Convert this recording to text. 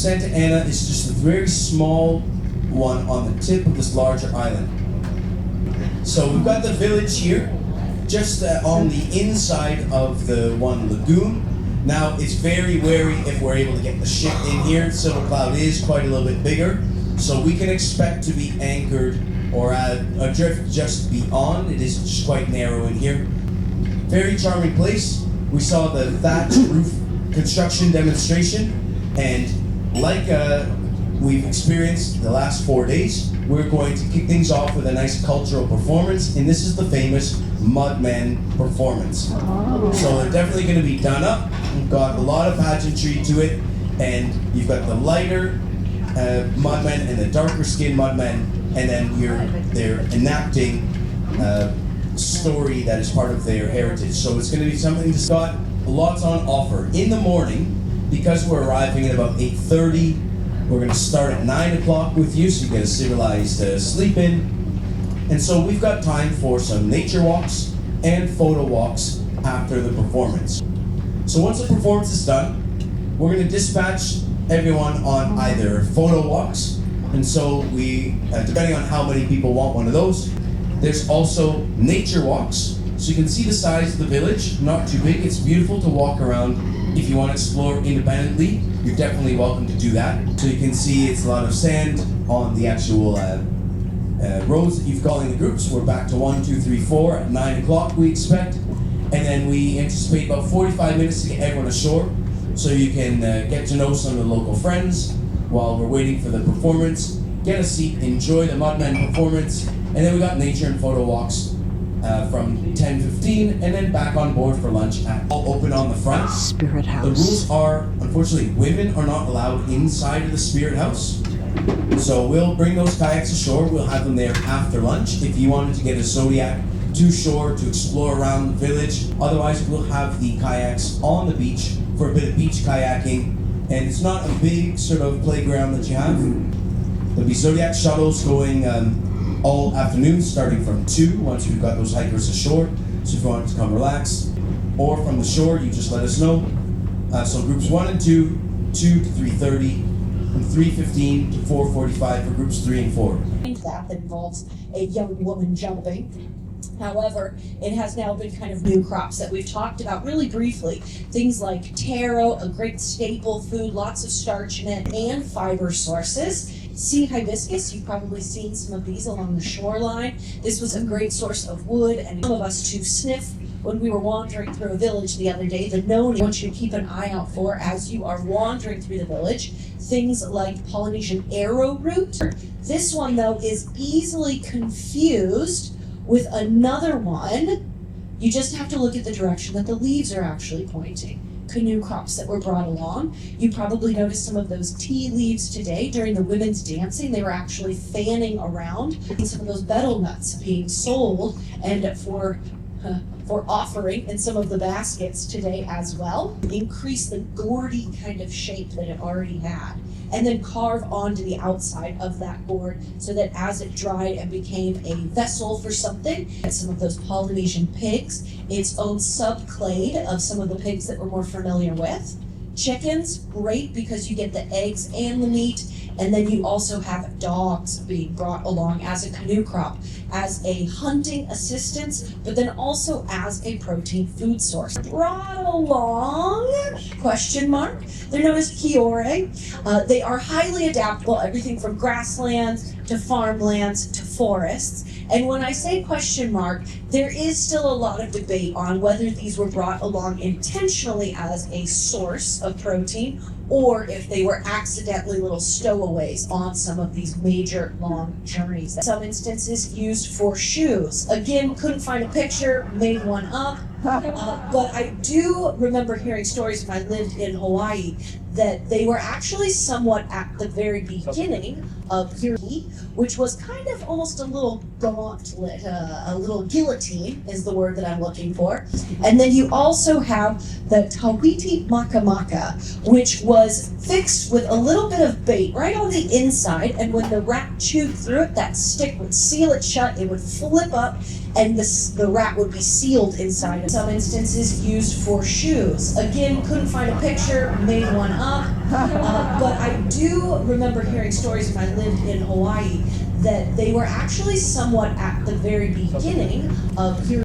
Santa Ana is just a very small one on the tip of this larger island. So we've got the village here, just on the inside of the one lagoon. Now it's very wary if we're able to get the ship in here. Silver Cloud is quite a little bit bigger, so we can expect to be anchored or adrift just beyond. It is just quite narrow in here. Very charming place. We saw the thatched roof construction demonstration, and like we've experienced the last 4 days, we're going to kick things off with a nice cultural performance, and this is the famous Mudmen performance. So they're definitely going to be done up. We've got a lot of pageantry to it, and you've got the lighter Mudmen and the darker skinned Mudmen, and then they're enacting story that is part of their heritage. So it's going to be something that's got lots on offer. In the morning, because we're arriving at about 8:30, we're going to start at 9 o'clock with you, so you get a civilized sleep in. And so we've got time for some nature walks and photo walks after the performance. So once the performance is done, we're going to dispatch everyone on either photo walks, and so we, depending on how many people want one of those, there's also nature walks, so you can see the size of the village, not too big. It's beautiful to walk around. If you want to explore independently, you're definitely welcome to do that. So you can see it's a lot of sand on the actual roads that you've got in the groups. We're back to 1, 2, 3, 4 at 9 o'clock we expect, and then we anticipate about 45 minutes to get everyone ashore, so you can get to know some of the local friends while we're waiting for the performance. Get a seat, enjoy the Mudmen performance, and then we got nature and photo walks from 10:15, and then back on board for lunch all open on the front. Spirit House. The rules are, unfortunately, women are not allowed inside of the Spirit House. So we'll bring those kayaks ashore. We'll have them there after lunch. If you wanted to get a Zodiac to shore to explore around the village, otherwise we'll have the kayaks on the beach for a bit of beach kayaking. And it's not a big sort of playground that you have. There'll be Zodiac shuttles going all afternoon, starting from 2, once we've got those hikers ashore. So if you want to come relax, or from the shore, you just let us know. So groups 1 and 2, 2 to 3:30, from 3:15 to 4:45 for groups 3 and 4. That involves a young woman jumping. However, it has now been kind of new crops that we've talked about really briefly. Things like taro, a great staple food, lots of starch in it, and fiber sources. Sea hibiscus, you've probably seen some of these along the shoreline. This was a great source of wood, and some of us to sniff when we were wandering through a village the other day. The noni, I want you to keep an eye out for as you are wandering through the village. Things like Polynesian arrowroot. This one, though, is easily confused with another one. You just have to look at the direction that the leaves are actually pointing. Canoe crops that were brought along. You probably noticed some of those tea leaves today during the women's dancing. They were actually fanning around. Some of those betel nuts being sold and for offering in some of the baskets today as well. Increase the gourdy kind of shape that it already had, and then carve onto the outside of that gourd so that as it dried and became a vessel for something. And some of those Polynesian pigs, its own subclade of some of the pigs that we're more familiar with. Chickens, great because you get the eggs and the meat. And then you also have dogs being brought along as a canoe crop, as a hunting assistance, but then also as a protein food source. Brought along, question mark. They're known as kiore. They are highly adaptable, everything from grasslands to farmlands to forests. And when I say question mark, there is still a lot of debate on whether these were brought along intentionally as a source of protein, or if they were accidentally little stowaways on some of these major long journeys. Some instances used for shoes. Again, couldn't find a picture, made one up. But I do remember hearing stories when I lived in Hawaii that they were actually somewhat at the very beginning of Hirki, which was kind of almost a little gauntlet, a little guillotine is the word that I'm looking for. And then you also have the Tawiti Makamaka, which was fixed with a little bit of bait right on the inside, and when the rat chewed through it, that stick would seal it shut, it would flip up, and the rat would be sealed inside. In some instances used for shoes. Again, couldn't find a picture, made one up, but I do remember hearing stories when I lived in Hawaii that they were actually somewhat at the very beginning of